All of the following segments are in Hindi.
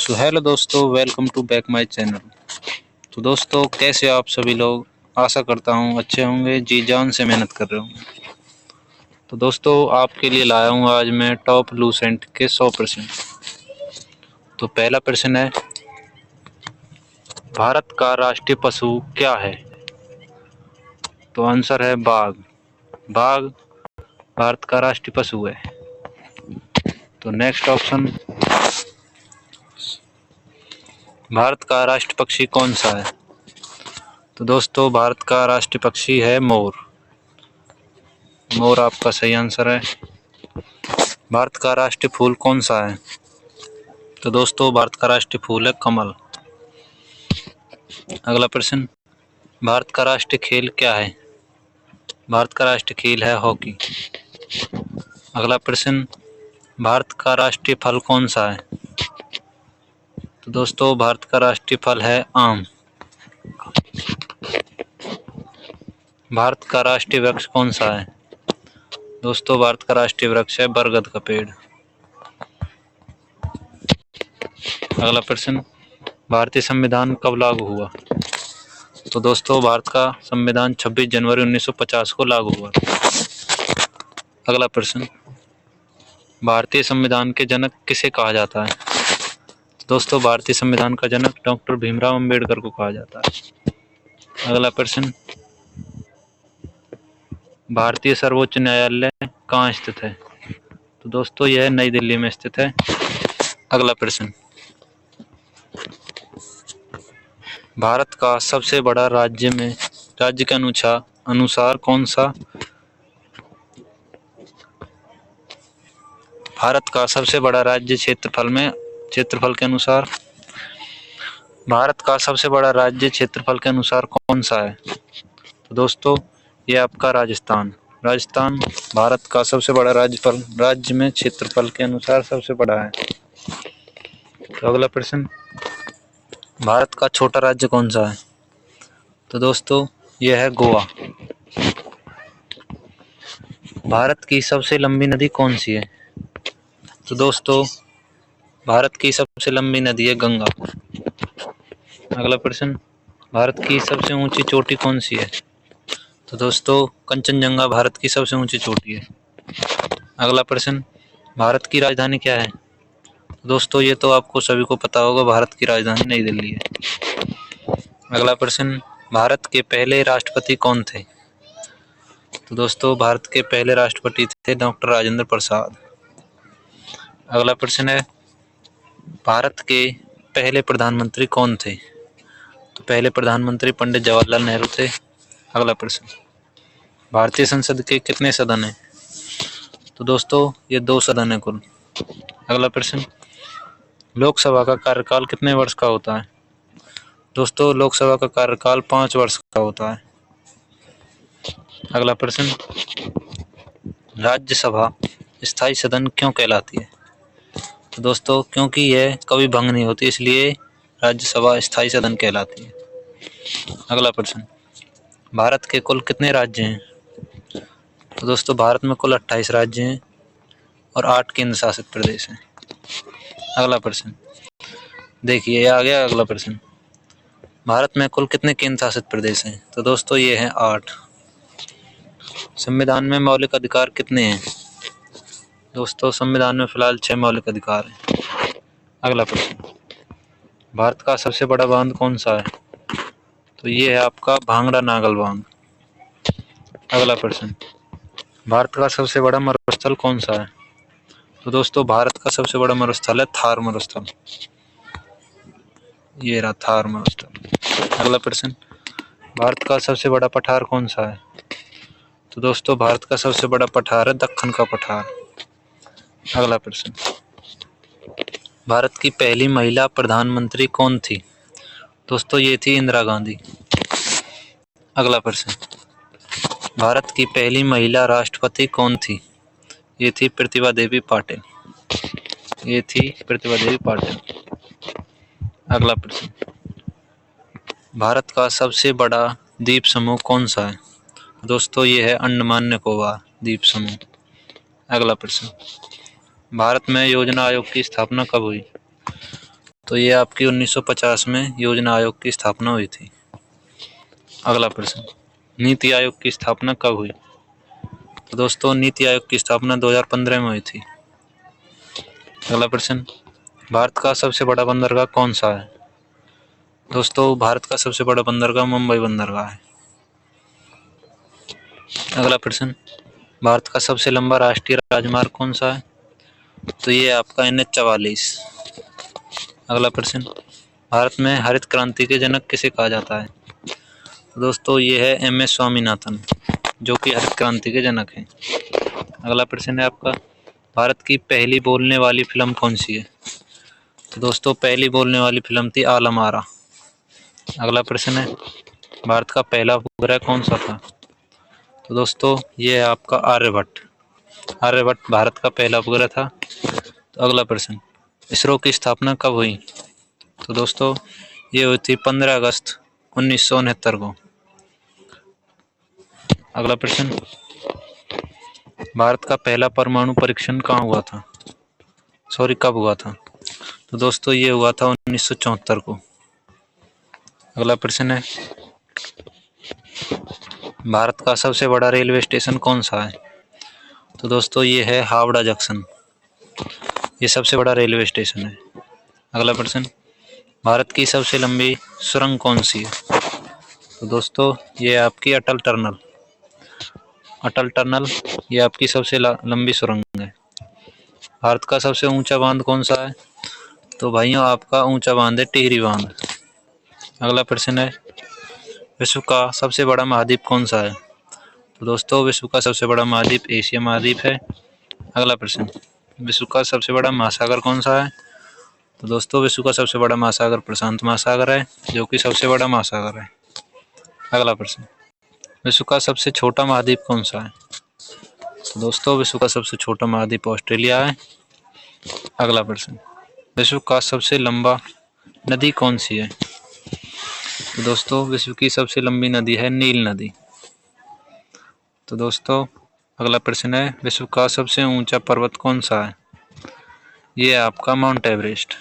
सो हेलो दोस्तों, welcome to back my channel. तो दोस्तों, कैसे हो आप सभी लोग। आशा करता हूँ अच्छे होंगे, जी जान से मेहनत कर रहे होंगे। तो दोस्तों, आपके लिए लाया हूँ आज मैं टॉप लूसेंट के 100 प्रश्न। तो पहला प्रश्न है, भारत का राष्ट्रीय पशु क्या है। तो आंसर है बाघ। बाघ भारत का राष्ट्रीय पशु है। तो नेक्स्ट ऑप्शन, भारत का राष्ट्रीय पक्षी कौन सा है। तो दोस्तों, भारत का राष्ट्रीय पक्षी है मोर। मोर आपका सही आंसर है। भारत का राष्ट्रीय फूल कौन सा है। तो दोस्तों, भारत का राष्ट्रीय फूल है कमल। अगला प्रश्न, भारत का राष्ट्रीय खेल क्या है। भारत का राष्ट्रीय खेल है हॉकी। अगला प्रश्न, भारत का राष्ट्रीय फल कौन सा है। तो दोस्तों, भारत का राष्ट्रीय फल है आम। भारत का राष्ट्रीय वृक्ष कौन सा है। दोस्तों, भारत का राष्ट्रीय वृक्ष है बरगद का पेड़। अगला प्रश्न, भारतीय संविधान कब लागू हुआ। तो दोस्तों, भारत का संविधान 26 जनवरी 1950 को लागू हुआ। अगला प्रश्न, भारतीय संविधान के जनक किसे कहा जाता है। दोस्तों, भारतीय संविधान का जनक डॉक्टर भीमराव अंबेडकर को कहा जाता है। अगला प्रश्न, भारतीय सर्वोच्च न्यायालय कहाँ स्थित है। तो दोस्तों, यह नई दिल्ली में स्थित है। अगला प्रश्न, भारत का सबसे बड़ा राज्य के अनुसार कौन सा। भारत का सबसे बड़ा राज्य क्षेत्रफल के अनुसार, भारत का सबसे बड़ा राज्य क्षेत्रफल के अनुसार कौन सा है। तो दोस्तों, ये आपका राजस्थान भारत का सबसे बड़ा राज्य में क्षेत्रफल के अनुसार सबसे बड़ा है। तो अगला प्रश्न, भारत का छोटा राज्य कौन सा है। तो दोस्तों, यह है गोवा। भारत की सबसे लंबी नदी कौन सी है। तो दोस्तों, भारत की सबसे लंबी नदी है गंगा। अगला प्रश्न, भारत की सबसे ऊंची चोटी कौन सी है। तो दोस्तों, कंचनजंगा भारत की सबसे ऊंची चोटी है। अगला प्रश्न, भारत की राजधानी क्या है। दोस्तों, ये तो आपको सभी को पता होगा, भारत की राजधानी नई दिल्ली है। अगला प्रश्न, भारत के पहले राष्ट्रपति कौन थे। तो दोस्तों, भारत के पहले राष्ट्रपति थे डॉक्टर राजेंद्र प्रसाद। अगला प्रश्न है, भारत के पहले प्रधानमंत्री कौन थे। तो पहले प्रधानमंत्री पंडित जवाहरलाल नेहरू थे। अगला प्रश्न, भारतीय संसद के कितने सदन हैं। तो दोस्तों, ये 2 सदन है कुल। अगला प्रश्न, लोकसभा का कार्यकाल कितने वर्ष का होता है। दोस्तों, लोकसभा का कार्यकाल 5 वर्ष का होता है। अगला प्रश्न, राज्यसभा स्थायी सदन क्यों कहलाती है। तो दोस्तों, क्योंकि यह कभी भंग नहीं होती, इसलिए राज्यसभा स्थायी सदन कहलाती है। अगला प्रश्न, भारत के कुल कितने राज्य हैं। तो दोस्तों, भारत में कुल 28 राज्य हैं और 8 केंद्र शासित प्रदेश हैं। अगला प्रश्न, देखिए ये आ गया अगला प्रश्न, भारत में कुल कितने केंद्र शासित प्रदेश हैं। तो दोस्तों, ये हैं 8। संविधान में मौलिक अधिकार कितने हैं। दोस्तों, संविधान में फिलहाल 6 मौलिक अधिकार हैं। अगला प्रश्न, भारत का सबसे बड़ा बांध कौन सा है। तो ये है आपका भांगड़ा नागल बांध। अगला प्रश्न, भारत का सबसे बड़ा मरुस्थल कौन सा है। तो दोस्तों, भारत का सबसे बड़ा मरुस्थल है थार मरुस्थल। ये रहा थार मरुस्थल। अगला प्रश्न, भारत का सबसे बड़ा पठार कौन सा है। तो दोस्तों, भारत का सबसे बड़ा पठार है दक्कन का पठार। अगला प्रश्न, भारत की पहली महिला प्रधानमंत्री कौन थी। दोस्तों, ये थी इंदिरा गांधी। अगला प्रश्न, भारत की पहली महिला राष्ट्रपति कौन थी। ये थी प्रतिभा देवी पाटिल। ये थी प्रतिभा देवी पाटिल। अगला प्रश्न, भारत का सबसे बड़ा द्वीप समूह कौन सा है। दोस्तों, ये है अंडमान निकोबार द्वीप समूह। अगला प्रश्न, भारत में योजना आयोग की स्थापना कब हुई। तो ये आपकी 1950 में योजना आयोग की स्थापना हुई थी। अगला प्रश्न, नीति आयोग की स्थापना कब हुई? तो दोस्तों नीति आयोग की स्थापना 2015 में हुई थी। अगला प्रश्न, भारत का सबसे बड़ा बंदरगाह कौन सा है? दोस्तों भारत का सबसे बड़ा बंदरगाह मुंबई बंदरगाह है। अगला प्रश्न, भारत का सबसे लंबा राष्ट्रीय राजमार्ग कौन सा है? तो ये आपका NH-44। अगला प्रश्न, भारत में हरित क्रांति के जनक किसे कहा जाता है? तो दोस्तों ये है MS स्वामीनाथन, जो कि हरित क्रांति के जनक हैं। अगला प्रश्न है आपका, भारत की पहली बोलने वाली फिल्म कौन सी है? तो दोस्तों पहली बोलने वाली फिल्म थी आलम आरा। अगला प्रश्न है, भारत का पहला उपग्रह कौन सा था? तो दोस्तों ये है आपका आर्यभट्ट। आर्यभट्ट भारत का पहला उपग्रह था। तो अगला प्रश्न, इसरो की स्थापना कब हुई? तो दोस्तों ये हुई थी 15 अगस्त 1969 को। अगला प्रश्न, भारत का पहला परमाणु परीक्षण कहाँ हुआ था? कब हुआ था? तो दोस्तों ये हुआ था 1974 को। अगला प्रश्न है, भारत का सबसे बड़ा रेलवे स्टेशन कौन सा है? तो दोस्तों ये है हावड़ा जंक्शन, ये सबसे बड़ा रेलवे स्टेशन है। अगला प्रश्न, भारत की सबसे लंबी सुरंग कौन सी है? तो दोस्तों ये आपकी अटल टनल। अटल टनल ये आपकी सबसे लंबी सुरंग है। भारत का सबसे ऊंचा बांध कौन सा है? तो भाइयों आपका ऊंचा बांध है टिहरी बांध। अगला प्रश्न है, विश्व का सबसे बड़ा महाद्वीप कौन सा है? तो दोस्तों विश्व का सबसे बड़ा महाद्वीप एशिया महाद्वीप है। अगला प्रश्न, विश्व का सबसे बड़ा महासागर कौन सा है? तो दोस्तों विश्व का सबसे बड़ा महासागर प्रशांत महासागर है, जो कि सबसे बड़ा महासागर है। अगला प्रश्न, विश्व का सबसे छोटा महाद्वीप कौन सा है? तो दोस्तों विश्व का सबसे छोटा महाद्वीप ऑस्ट्रेलिया है। अगला प्रश्न, विश्व का सबसे लंबा नदी कौन सी है? तो दोस्तों विश्व की सबसे लंबी नदी है नील नदी। तो दोस्तों अगला प्रश्न है, विश्व का सबसे ऊंचा पर्वत कौन सा है? ये है आपका माउंट एवरेस्ट।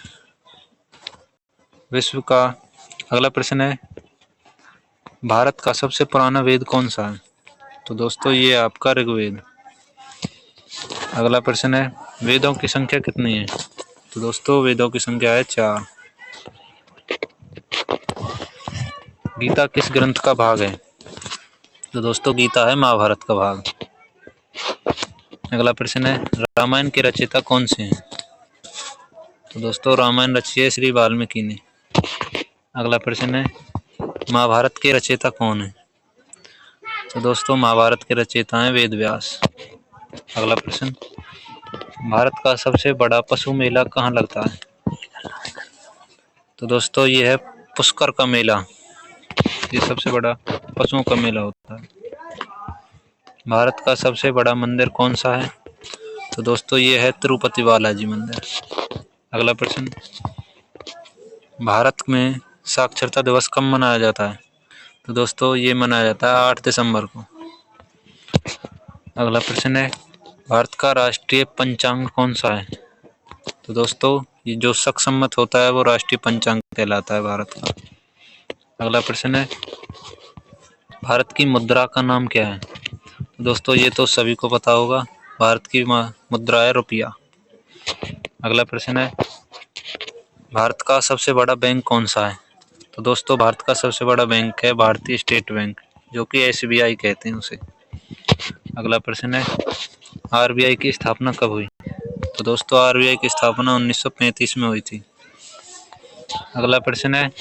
विश्व का अगला प्रश्न है, भारत का सबसे पुराना वेद कौन सा है? तो दोस्तों ये है आपका ऋग्वेद। अगला प्रश्न है, वेदों की संख्या कितनी है? तो दोस्तों वेदों की संख्या है 4। गीता किस ग्रंथ का भाग है? तो दोस्तों गीता है महाभारत का भाग। अगला प्रश्न है, रामायण के रचयिता कौन से हैं? तो दोस्तों रामायण रची है श्री वाल्मीकि ने। अगला प्रश्न है, महाभारत के रचयिता कौन है? तो दोस्तों महाभारत के रचयिता हैं वेद व्यास। अगला प्रश्न, भारत का सबसे बड़ा पशु मेला कहाँ लगता है? तो दोस्तों ये है पुष्कर का मेला, ये सबसे बड़ा पशुओं का मेला होता है। भारत का सबसे बड़ा मंदिर कौन सा है? तो दोस्तों ये है तिरुपति बालाजी मंदिर। अगला प्रश्न, भारत में साक्षरता दिवस कब मनाया जाता है? तो दोस्तों ये मनाया जाता है 8 दिसंबर को। अगला प्रश्न है, भारत का राष्ट्रीय पंचांग कौन सा है? तो दोस्तों ये जो शक होता है वो राष्ट्रीय पंचांग कहलाता है भारत का। अगला प्रश्न है, भारत की मुद्रा का नाम क्या है? तो दोस्तों ये तो सभी को पता होगा, भारत की मुद्रा है रुपया। अगला प्रश्न है, भारत का सबसे बड़ा बैंक कौन सा है? तो दोस्तों भारत का सबसे बड़ा बैंक है भारतीय स्टेट बैंक, जो कि SBI कहते हैं उसे। अगला प्रश्न है, RBI की स्थापना कब हुई? तो दोस्तों RBI की स्थापना 1935 में हुई थी। अगला प्रश्न है,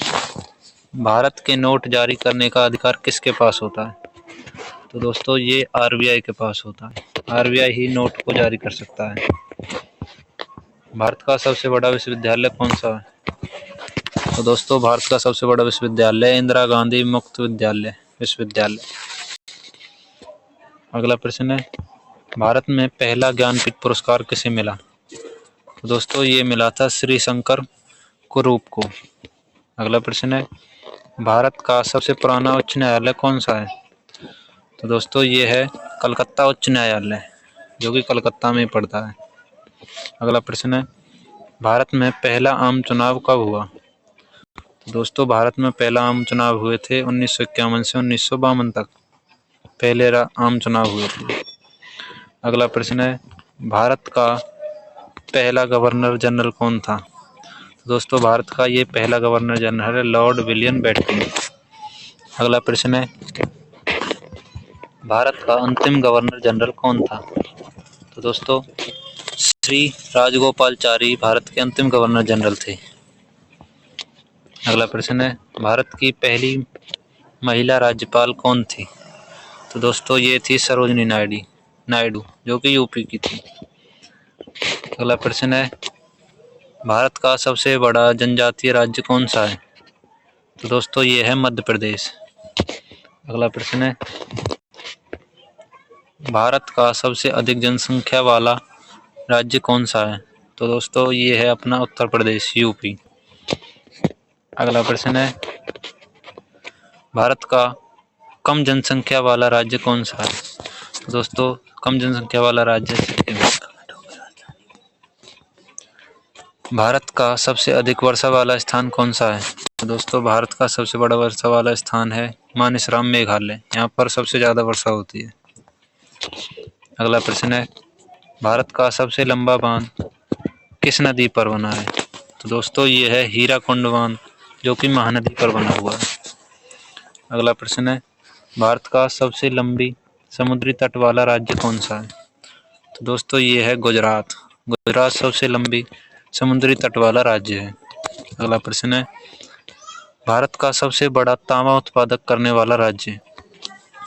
भारत के नोट जारी करने का अधिकार किसके पास होता है? तो दोस्तों ये RBI के पास होता है, RBI ही नोट को जारी कर सकता है। भारत का सबसे बड़ा विश्वविद्यालय कौन सा है? तो दोस्तों भारत का सबसे बड़ा विश्वविद्यालय इंदिरा गांधी मुक्त विश्वविद्यालय। अगला प्रश्न है, भारत में पहला ज्ञानपीठ पुरस्कार किसे मिला? तो दोस्तों ये मिला था श्री शंकर कुरूप को। अगला प्रश्न है, भारत का सबसे पुराना उच्च न्यायालय कौन सा है? तो दोस्तों ये है कलकत्ता उच्च न्यायालय, जो कि कलकत्ता में पड़ता है। अगला प्रश्न है, भारत में पहला आम चुनाव कब हुआ? तो दोस्तों भारत में पहला आम चुनाव हुए थे 1951 से 1952 तक पहले आम चुनाव हुए थे। अगला प्रश्न है, भारत का पहला गवर्नर जनरल कौन था? तो दोस्तों भारत का ये पहला गवर्नर जनरल है लॉर्ड विलियम बेंटिंक। अगला प्रश्न है, भारत का अंतिम गवर्नर जनरल कौन था? तो दोस्तों श्री राजगोपालचारी भारत के अंतिम गवर्नर जनरल थे। अगला प्रश्न है, भारत की पहली महिला राज्यपाल कौन थी? तो दोस्तों ये थी सरोजिनी नायडू जो कि यूपी की थी। अगला प्रश्न है, भारत का सबसे बड़ा जनजातीय राज्य कौन सा है? तो दोस्तों ये है मध्य प्रदेश। अगला प्रश्न है, भारत का सबसे अधिक जनसंख्या वाला राज्य कौन सा है? तो दोस्तों ये है अपना उत्तर प्रदेश यूपी। अगला प्रश्न है, भारत का कम जनसंख्या वाला राज्य कौन सा है? तो दोस्तों कम जनसंख्या वाला राज्य सिक्किम। भारत का सबसे अधिक वर्षा वाला स्थान कौन सा है? तो दोस्तों भारत का सबसे बड़ा वर्षा वाला स्थान है मानसरोवर मेघालय, यहाँ पर सबसे ज़्यादा वर्षा होती है। अगला प्रश्न है, भारत का सबसे लंबा बांध किस नदी पर बना है? तो दोस्तों ये है हीराकुंड बांध जो कि महानदी पर बना हुआ है। अगला प्रश्न है, भारत का सबसे लंबी समुद्री तट वाला राज्य कौन सा है? तो दोस्तों ये है गुजरात। गुजरात सबसे लंबी समुद्री तट वाला राज्य है। अगला प्रश्न है, भारत का सबसे बड़ा तांबा उत्पादक करने वाला राज्य?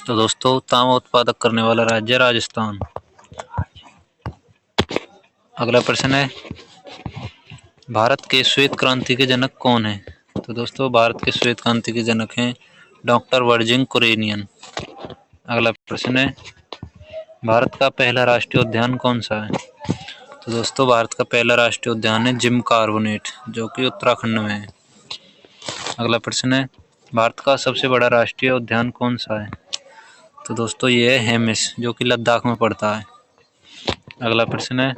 तो दोस्तों तांबा उत्पादक करने वाला राज्य राजस्थान। अगला प्रश्न है, भारत के श्वेत क्रांति के जनक कौन है? तो दोस्तों भारत के श्वेत क्रांति के जनक हैं डॉक्टर वर्जिन कुरियन। अगला प्रश्न है, भारत का पहला राष्ट्रीय उद्यान कौन सा है? तो दोस्तों भारत का पहला राष्ट्रीय उद्यान है जिम कार्बोनेट जो कि उत्तराखंड में है। अगला प्रश्न है, भारत का सबसे बड़ा राष्ट्रीय उद्यान कौन सा है? तो दोस्तों ये है हेमिस जो कि लद्दाख में पड़ता है। अगला प्रश्न है,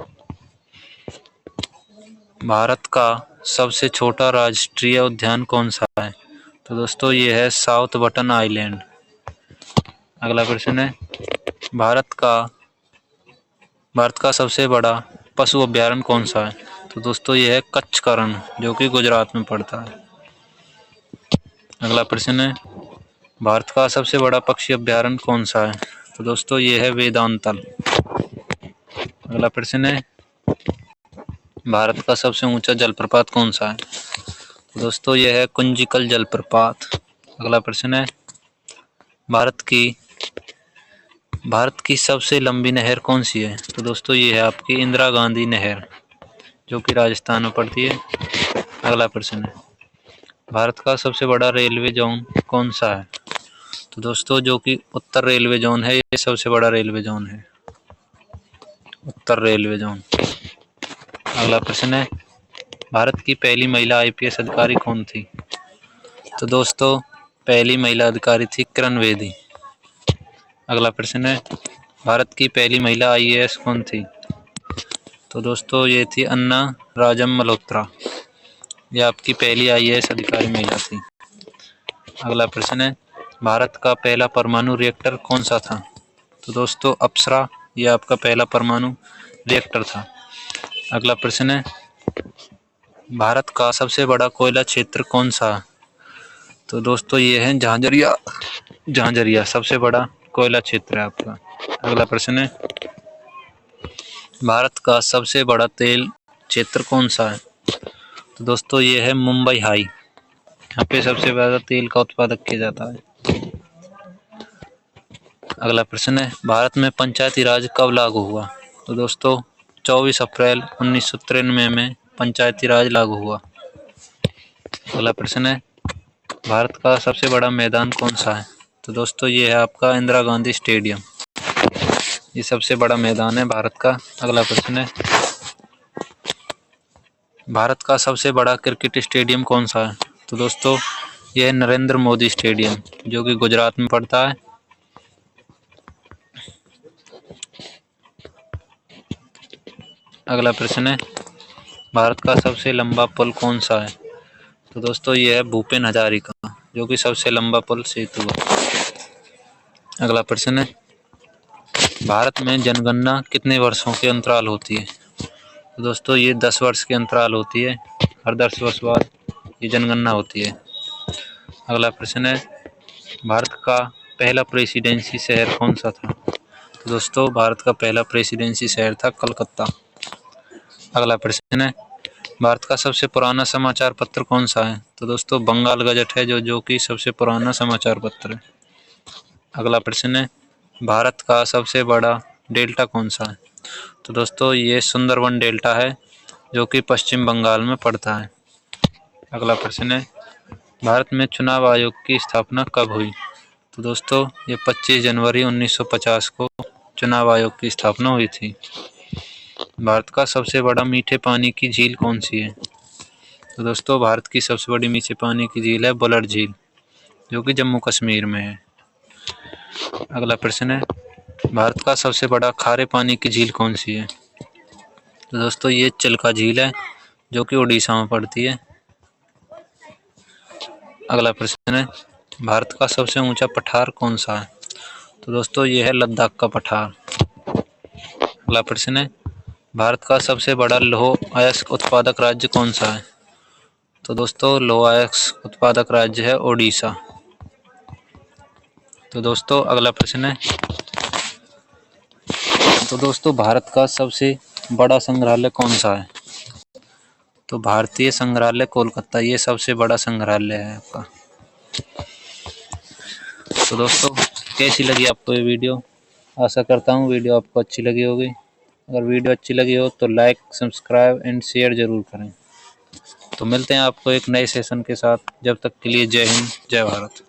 भारत का सबसे छोटा राष्ट्रीय उद्यान कौन सा है? तो दोस्तों ये है साउथ बटन आइलैंड। अगला प्रश्न है, भारत का सबसे बड़ा पशु अभयारण्य कौन सा है? तो दोस्तों ये है कच्छ का रण जो कि गुजरात में पड़ता है। अगला प्रश्न है, भारत का सबसे बड़ा पक्षी अभयारण्य कौन सा है? तो दोस्तों ये है वेदांतल। अगला प्रश्न है, भारत का सबसे ऊंचा जलप्रपात कौन सा है? तो दोस्तों ये है कुंजिकल जलप्रपात। अगला प्रश्न है, भारत की सबसे लंबी नहर कौन सी है? तो दोस्तों ये है आपकी इंदिरा गांधी नहर जो कि राजस्थान में पड़ती है। अगला प्रश्न है, भारत का सबसे बड़ा रेलवे जोन कौन सा है? तो दोस्तों जो कि उत्तर रेलवे जोन है, ये सबसे बड़ा रेलवे जोन है, उत्तर रेलवे जोन। अगला प्रश्न है, भारत की पहली महिला आईपीएस अधिकारी कौन थी? तो दोस्तों पहली महिला अधिकारी थी किरण बेदी। अगला प्रश्न है, भारत की पहली महिला आईएएस कौन थी? तो दोस्तों ये थी अन्ना राजम मल्होत्रा, ये आपकी पहली आईएएस अधिकारी महिला थी। अगला प्रश्न है, भारत का पहला परमाणु रिएक्टर कौन सा था? तो दोस्तों अप्सरा, ये आपका पहला परमाणु रिएक्टर था। अगला प्रश्न है, भारत का सबसे बड़ा कोयला क्षेत्र कौन सा? तो दोस्तों ये है झांझरिया सबसे बड़ा कोयला क्षेत्र है आपका। अगला प्रश्न है, भारत का सबसे बड़ा तेल क्षेत्र कौन सा है? तो दोस्तों ये है मुंबई हाई, यहाँ पे सबसे ज़्यादा तेल का उत्पादक किया जाता है। अगला प्रश्न है, भारत में पंचायती राज कब लागू हुआ? तो दोस्तों 24 अप्रैल 1993 में पंचायती राज लागू हुआ। अगला प्रश्न है, भारत का सबसे बड़ा मैदान कौन सा है? तो दोस्तों ये है आपका इंदिरा गांधी स्टेडियम, ये सबसे बड़ा मैदान है भारत का। अगला प्रश्न है, भारत का सबसे बड़ा क्रिकेट स्टेडियम कौन सा है? तो दोस्तों यह है नरेंद्र मोदी स्टेडियम जो कि गुजरात में पड़ता है। अगला प्रश्न है, भारत का सबसे लंबा पुल कौन सा है? तो दोस्तों ये है भूपेन हजारिका, जो कि सबसे लंबा पुल सेतु है। अगला प्रश्न है, भारत में जनगणना कितने वर्षों के अंतराल होती है? तो दोस्तों ये 10 वर्ष के अंतराल होती है। हर 10 वर्ष बाद ये जनगणना होती है। अगला प्रश्न है, भारत का पहला प्रेसिडेंसी शहर कौन सा था? तो दोस्तों भारत का पहला प्रेसिडेंसी शहर था कलकत्ता। अगला प्रश्न है, भारत का सबसे पुराना समाचार पत्र कौन सा है? तो दोस्तों बंगाल गजट है, जो कि सबसे पुराना समाचार पत्र है। अगला प्रश्न है, भारत का सबसे बड़ा डेल्टा कौन सा है? तो दोस्तों ये सुंदरवन डेल्टा है, जो कि पश्चिम बंगाल में पड़ता है। अगला प्रश्न है, भारत में चुनाव आयोग की स्थापना कब हुई? तो दोस्तों ये 25 जनवरी 1950 को चुनाव आयोग की स्थापना हुई थी। भारत का सबसे बड़ा मीठे पानी की झील कौन सी है? तो दोस्तों भारत की सबसे बड़ी मीठे पानी की झील है बुलर झील, जो कि जम्मू कश्मीर में है। अगला प्रश्न है, भारत का सबसे बड़ा खारे पानी की झील कौन सी है? तो दोस्तों ये चिल्का झील है, जो कि उड़ीसा में पड़ती है। अगला प्रश्न है, भारत का सबसे ऊंचा पठार कौन सा है? तो दोस्तों ये है लद्दाख का पठार। अगला प्रश्न है, भारत का सबसे बड़ा लौह अयस्क उत्पादक राज्य कौन सा है? तो दोस्तों लौह अयस्क उत्पादक राज्य है ओडिशा। तो दोस्तों अगला प्रश्न है, तो दोस्तों भारत का सबसे बड़ा संग्रहालय कौन सा है? तो भारतीय संग्रहालय कोलकाता, ये सबसे बड़ा संग्रहालय है आपका। तो दोस्तों कैसी लगी आपको ये वीडियो? आशा करता हूँ वीडियो आपको अच्छी लगी होगी। अगर वीडियो अच्छी लगी हो तो लाइक, सब्सक्राइब एंड शेयर जरूर करें। तो मिलते हैं आपको एक नए सेशन के साथ। जब तक के लिए जय हिंद, जय भारत।